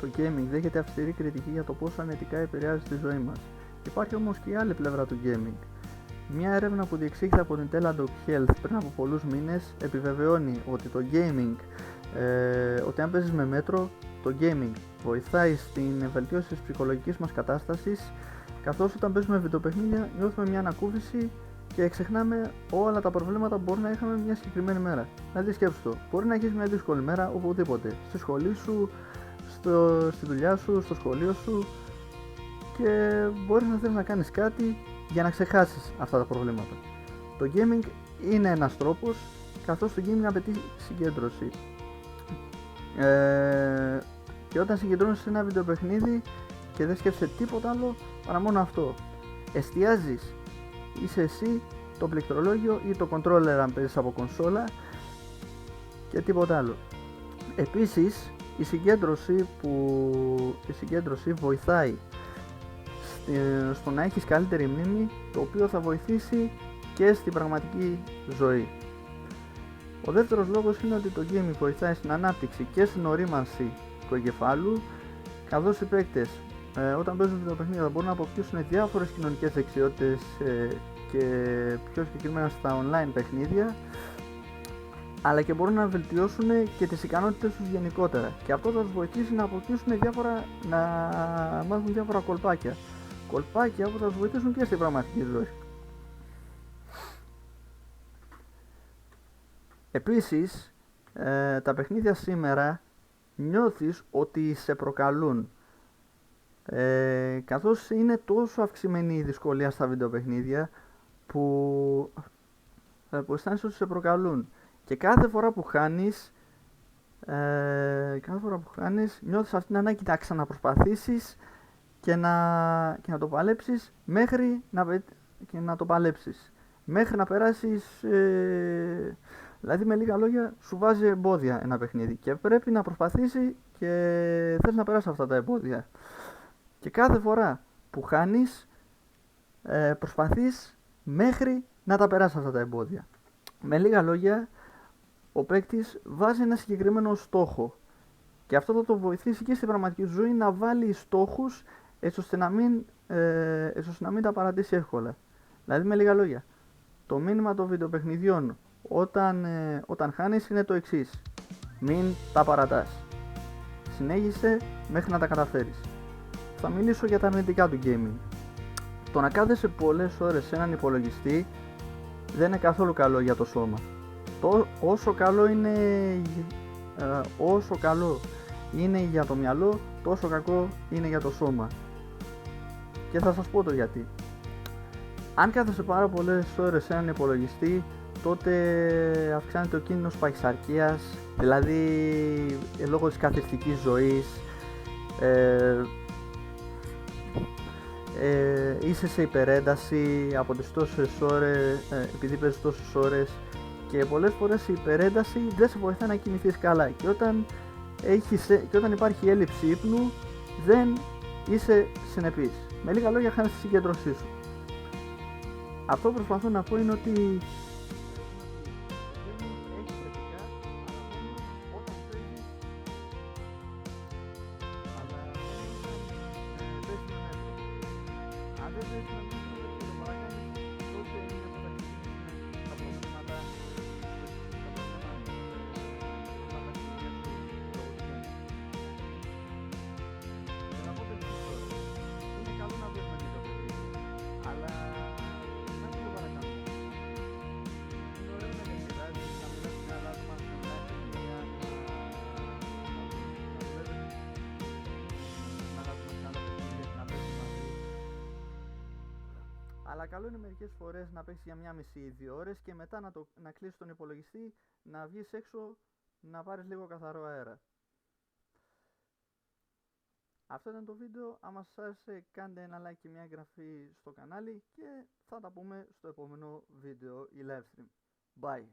το gaming δέχεται αυστηρή κριτική για το πόσο αρνητικά επηρεάζει τη ζωή μας. Υπάρχει όμως και η άλλη πλευρά του gaming. Μια έρευνα που διεξήχθη από την Teladoc Health πριν από πολλούς μήνες επιβεβαιώνει ότι το gaming, ότι αν παίζεις με μέτρο, το gaming βοηθάει στην βελτίωση της ψυχολογικής μας κατάστασης, καθώς όταν παίζουμε βιντεοπαιχνίδια νιώθουμε μια ανακούφιση και ξεχνάμε όλα τα προβλήματα που μπορεί να είχαμε μια συγκεκριμένη μέρα. Δηλαδή σκέψου το, μπορεί να έχεις μια δύσκολη μέρα οπουδήποτε, στη σχολή σου, στη δουλειά σου, στο σχολείο σου, και μπορείς να θέλεις να κάνεις κάτι για να ξεχάσεις αυτά τα προβλήματα. Το gaming είναι ένας τρόπος, καθώς το gaming απαιτεί συγκέντρωση. Και όταν συγκεντρώνεις σε ένα βιντεοπαιχνίδι και δεν σκέφτεσαι τίποτα άλλο παρά μόνο αυτό, εστιάζεις, είσαι εσύ, το πληκτρολόγιο ή το controller αν παίζεις από κονσόλα και τίποτα άλλο. Επίσης η συγκέντρωση βοηθάει στο να έχεις καλύτερη μνήμη, το οποίο θα βοηθήσει και στην πραγματική ζωή. Ο δεύτερος λόγος είναι ότι το gaming βοηθάει στην ανάπτυξη και στην ορίμανση του εγκεφάλου, καθώς οι παίκτες όταν παίζουν βιντεοπαιχνίδια μπορούν να αποκτήσουν διάφορες κοινωνικές δεξιότητες και πιο συγκεκριμένα στα online παιχνίδια, αλλά και μπορούν να βελτιώσουν και τις ικανότητες τους γενικότερα, και αυτό θα τους βοηθήσει να αποκτήσουν να μάθουν διάφορα κολπάκια που θα τους βοηθήσουν και στην πραγματική ζωή. Επίσης, τα παιχνίδια σήμερα νιώθεις ότι σε προκαλούν, καθώς είναι τόσο αυξημένη η δυσκολία στα βιντεοπαιχνίδια που αισθάνεσαι ότι σε προκαλούν, και κάθε φορά που χάνεις νιώθεις αυτή την ανάγκη να ξαναπροσπαθήσεις και να το παλέψεις μέχρι να περάσεις, δηλαδή με λίγα λόγια σου βάζει εμπόδια ένα παιχνίδι και πρέπει να προσπαθήσει και θες να περάσεις αυτά τα εμπόδια, και κάθε φορά που χάνεις προσπαθείς μέχρι να τα περάσεις αυτά τα εμπόδια. Με λίγα λόγια, ο παίκτης βάζει ένα συγκεκριμένο στόχο και αυτό θα το βοηθήσει και στην πραγματική ζωή να βάλει στόχους έτσι ώστε να μην τα παρατήσει εύκολα. Δηλαδή με λίγα λόγια, το μήνυμα των βιντεοπαιχνιδιών όταν χάνεις είναι το εξής: μην τα παρατάς, συνέχισε μέχρι να τα καταφέρεις. Θα μιλήσω για τα αρνητικά του gaming. Το να κάθεσαι πολλές ώρες σε έναν υπολογιστή δεν είναι καθόλου καλό για το σώμα. Όσο καλό είναι για το μυαλό, τόσο κακό είναι για το σώμα. Και θα σας πω το γιατί. Αν κάθεσαι πάρα πολλές ώρες σε έναν υπολογιστή, τότε αυξάνεται ο κίνδυνος παχυσαρκίας, δηλαδή λόγω της καθιστικής ζωής, είσαι σε υπερένταση από τις τόσες ώρες, επειδή παίζεις τόσες ώρες, και πολλές φορές η υπερένταση δεν σε βοηθάει να κοιμηθείς καλά, και όταν υπάρχει έλλειψη ύπνου δεν είσαι συνεπής. Με λίγα λόγια, χάνεις τη συγκέντρωσή σου. Αυτό που προσπαθώ να πω είναι ότι αλλά καλό είναι μερικές φορές να παίξεις για 1,5 ή 2 ώρες και μετά να κλείσεις τον υπολογιστή, να βγεις έξω, να πάρεις λίγο καθαρό αέρα. Αυτό ήταν το βίντεο. Άμα σας άρεσε, κάντε ένα like και μια εγγραφή στο κανάλι και θα τα πούμε στο επόμενο βίντεο ή live stream. Bye!